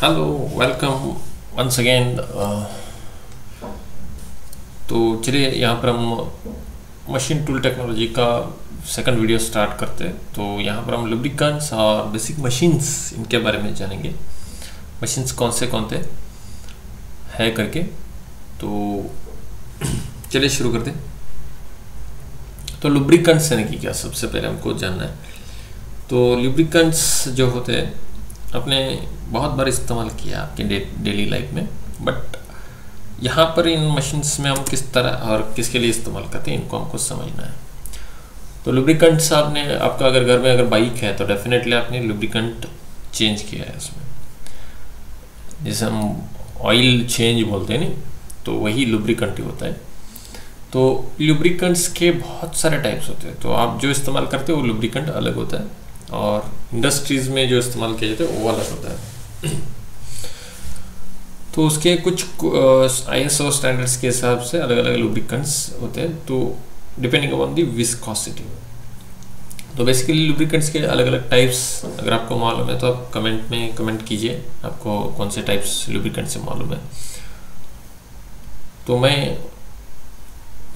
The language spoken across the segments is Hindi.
Hello welcome once again. तो चलिए यहाँ पर हम मशीन टूल टेक्नोलॉजी का सेकंड वीडियो स्टार्ट करते हैं। तो यहाँ पर हम लुब्रिकेंट्स और बेसिक मशीन्स इनके बारे में जानेंगे। मशीन्स कौन से है करके। तो चलिए शुरू करते हैं। तो लुब्रिकेंट्स यानी कि क्या, सबसे पहले हमको जानना है। तो लुब्रिकेंट्स जो होते हैं आपने बहुत बार इस्तेमाल किया आपके डेली लाइफ में, बट यहाँ पर इन मशीन्स में हम किस तरह और किसके लिए इस्तेमाल करते हैं इनको हमको समझना है। तो लुब्रिकेंट्स आपका अगर घर में अगर बाइक है तो डेफिनेटली आपने लुब्रिकेंट चेंज किया है उसमें, जैसे हम ऑयल चेंज बोलते हैं नहीं, तो वही लुब्रिकेंट ही होता है। तो लुब्रिकेंट्स के बहुत सारे टाइप्स होते हैं। तो आप जो इस्तेमाल करते हो वो लुब्रिकेंट अलग होता है और इंडस्ट्रीज में जो इस्तेमाल किया जाता है वो अलग होता है। तो उसके कुछ ISO स्टैंडर्ड्स के हिसाब से अलग अलग लुब्रिकेंट्स होते हैं, तो डिपेंडिंग अपॉन द विस्कोसिटी। तो बेसिकली लुब्रिकेंट्स के अलग अलग टाइप्स अगर आपको मालूम है तो आप कमेंट में कमेंट कीजिए आपको कौन से टाइप्स लुब्रिकेंट से मालूम है। तो मैं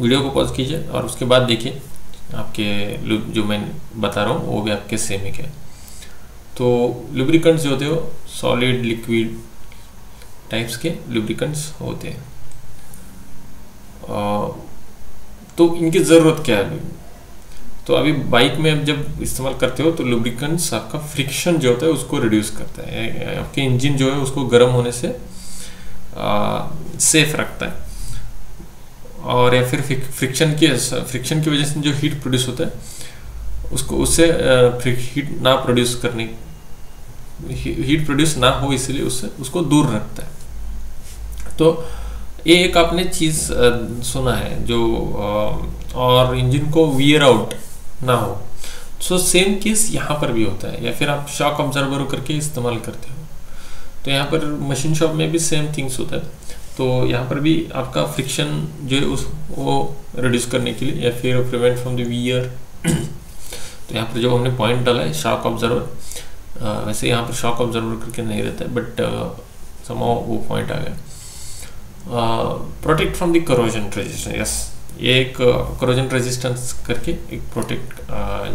वीडियो को पॉज कीजिए और उसके बाद देखिए आपके जो मैं बता रहा हूँ वो भी आपके सेम ही है। तो लुब्रिकेंट्स जो होते हो सॉलिड लिक्विड टाइप्स के लुब्रिकेंट्स होते हैं। तो इनकी ज़रूरत क्या है? तो अभी बाइक में आप जब इस्तेमाल करते हो तो लुब्रिकेंट्स आपका फ्रिक्शन जो होता है उसको रिड्यूस करता है, आपके इंजन जो है उसको गर्म होने से सेफ रखता है, और या फिर फ्रिक्शन की वजह से जो हीट प्रोड्यूस होता है उसको उससे हीट प्रोड्यूस ना हो, इसलिए उससे उसको दूर रखता है। तो ये एक आपने चीज़ सुना है जो और इंजन को वियर आउट ना हो। सो सेम केस यहाँ पर भी होता है, या फिर आप शॉक ऑब्जर्वर करके इस्तेमाल करते हो। तो यहाँ पर मशीन शॉप में भी सेम थिंग्स होता है। तो यहाँ पर भी आपका फ्रिक्शन जो है वो रिड्यूस करने के लिए या फिर प्रिवेंट फ्रॉम द वियर। तो यहाँ पर जो हमने पॉइंट डाला है शॉक ऑब्जर्वर, वैसे यहाँ पर शॉक ऑब्जर्वर करके नहीं रहता है, बट समहाउ वो पॉइंट आ गया। Protect from the corrosion resistance, yes, ये एक करोजन रेजिस्टेंस करके एक प्रोटेक्ट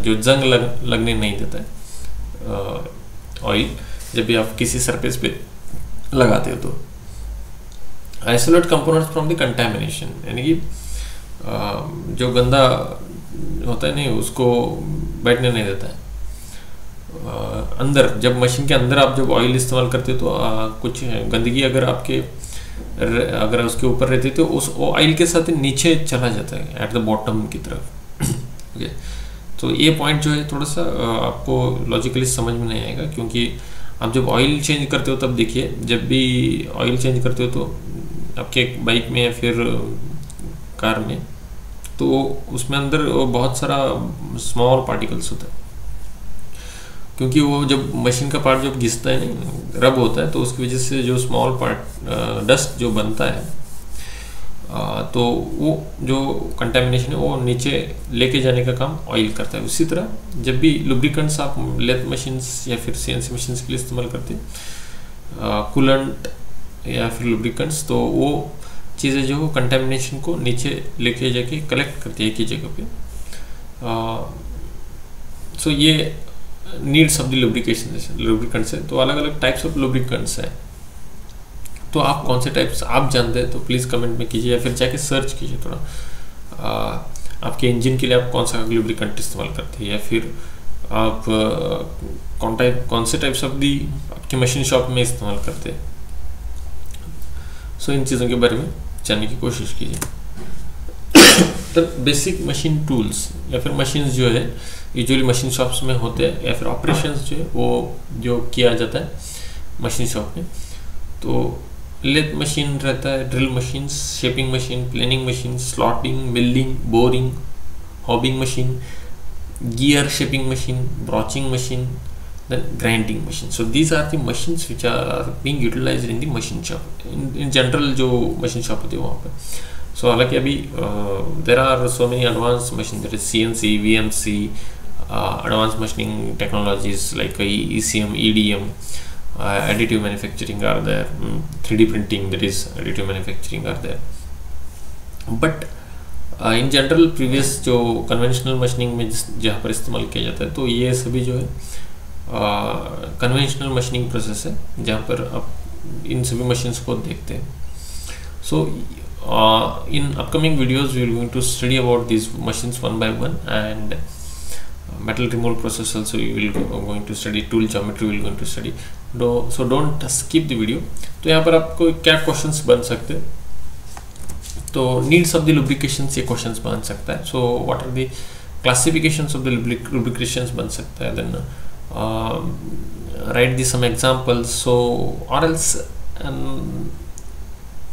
जो जंग लगने नहीं देता है ऑयल जब भी आप किसी सरफेस पे लगाते हो। तो isolate components from the contamination, यानी कि जो गंदा होता है नहीं उसको बैठने नहीं देता है अंदर। जब मशीन के अंदर आप जब ऑयल इस्तेमाल करते हो तो कुछ गंदगी अगर उसके ऊपर रहती है तो उस ऑयल के साथ नीचे चला जाता है एट द बॉटम की तरफ। ओके, तो ये पॉइंट जो है थोड़ा सा आपको लॉजिकली समझ में नहीं आएगा, क्योंकि आप जब ऑयल चेंज करते हो तब देखिए, जब भी ऑयल चेंज करते हो तो आपके बाइक में या फिर कार में, तो उसमें अंदर बहुत सारा स्मॉल पार्टिकल्स होता है, क्योंकि वो जब मशीन का पार्ट जब घिसता है नहीं रब होता है तो उसकी वजह से जो स्मॉल पार्ट डस्ट जो बनता है, तो वो जो कंटेमिनेशन है वो नीचे लेके जाने का काम ऑयल करता है। उसी तरह जब भी लुब्रिकेंट्स आप लेथ मशीन्स या फिर CNC मशीन्स के लिए इस्तेमाल करते हैं, कूलेंट या फिर लुब्रिकेंट्स, तो वो चीज़ें जो वो कंटेमिनेशन को नीचे लेके जाके कलेक्ट करती है एक ही जगह पे। सो ये नीड्स ऑफ द लुब्रिकेंट्स है। तो अलग अलग टाइप्स ऑफ लुब्रिकेंट्स हैं। तो आप कौन से टाइप्स आप जानते हैं तो प्लीज़ कमेंट में कीजिए, या फिर जाके सर्च कीजिए थोड़ा आपके इंजन के लिए आप कौन सा लुब्रिकेंट इस्तेमाल करते हैं, या फिर आप कौन से टाइप्स ऑफ दी आपकी मशीन शॉप में इस्तेमाल करते हैं। सो इन चीज़ों के बारे में जानने की कोशिश कीजिए। तो बेसिक मशीन टूल्स या फिर मशीन्स जो है यूजुअली मशीन शॉप्स में होते हैं, या फिर ऑपरेशंस जो है वो जो किया जाता है मशीन शॉप में। तो लेथ मशीन रहता है, drill machine, shaping machine, planing machine, slotting, milling, boring, hobbing machine, gear shaping machine, broaching machine, then grinding machine. So these are the machines which are being utilized in the machine shop in general जो machine shop होती है वहाँ पर। So हालांकि अभी there are so many advanced machines, there is CNC, VMC, advanced machining technologies like ECM, EDM, additive manufacturing are there, 3D printing, that is additive manufacturing are there. But in general previous जो कन्वेंशनल मशीनिंग में जहाँ पर इस्तेमाल किया जाता है, तो ये सभी जो है कन्वेंशनल मशीनिंग प्रोसेस है, जहाँ पर आप इन सभी मशीन्स को देखते हैं. So in upcoming videos we will going to study about this machines one by one, and metal removal process also we will going to study, tool geometry we will going to study. So don't skip the video. तो यहाँ पर आपको क्या क्वेश्चंस बन सकते हैं, तो नीड्स ऑफ द लुब्रिकेशंस ये क्वेश्चंस बन सकता है. So what are the classifications of the lubrications बन सकता है. Then write the some examples. So or else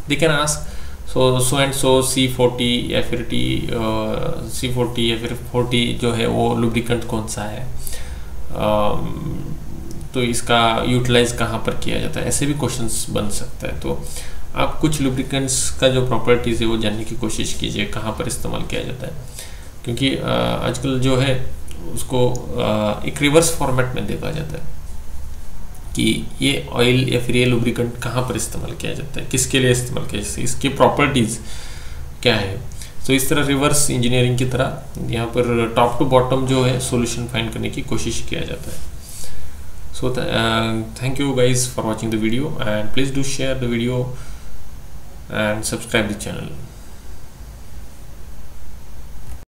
they can ask so and so C40 या फिर C40 या फिर 40 जो है वो लुब्रिकेंट कौन सा है, तो इसका यूटिलाइज कहाँ पर किया जाता है, ऐसे भी क्वेश्चंस बन सकता है. तो आप कुछ लुब्रिकेंट्स का जो प्रॉपर्टीज़ है वो जानने की कोशिश कीजिए, कहाँ पर इस्तेमाल किया जाता है, क्योंकि आजकल जो है उसको एक रिवर्स फॉर्मेट में देखा जाता है कि ये ऑयल या फिर ये लुब्रिकेंट कहाँ पर इस्तेमाल किया जाता है, किसके लिए इस्तेमाल किया जाता है, इसकी प्रॉपर्टीज़ क्या है. तो इस तरह रिवर्स इंजीनियरिंग की तरह यहाँ पर टॉप टू बॉटम जो है सॉल्यूशन फाइंड करने की कोशिश किया जाता है. So thank you guys for watching the video, and please do share the video and subscribe the channel.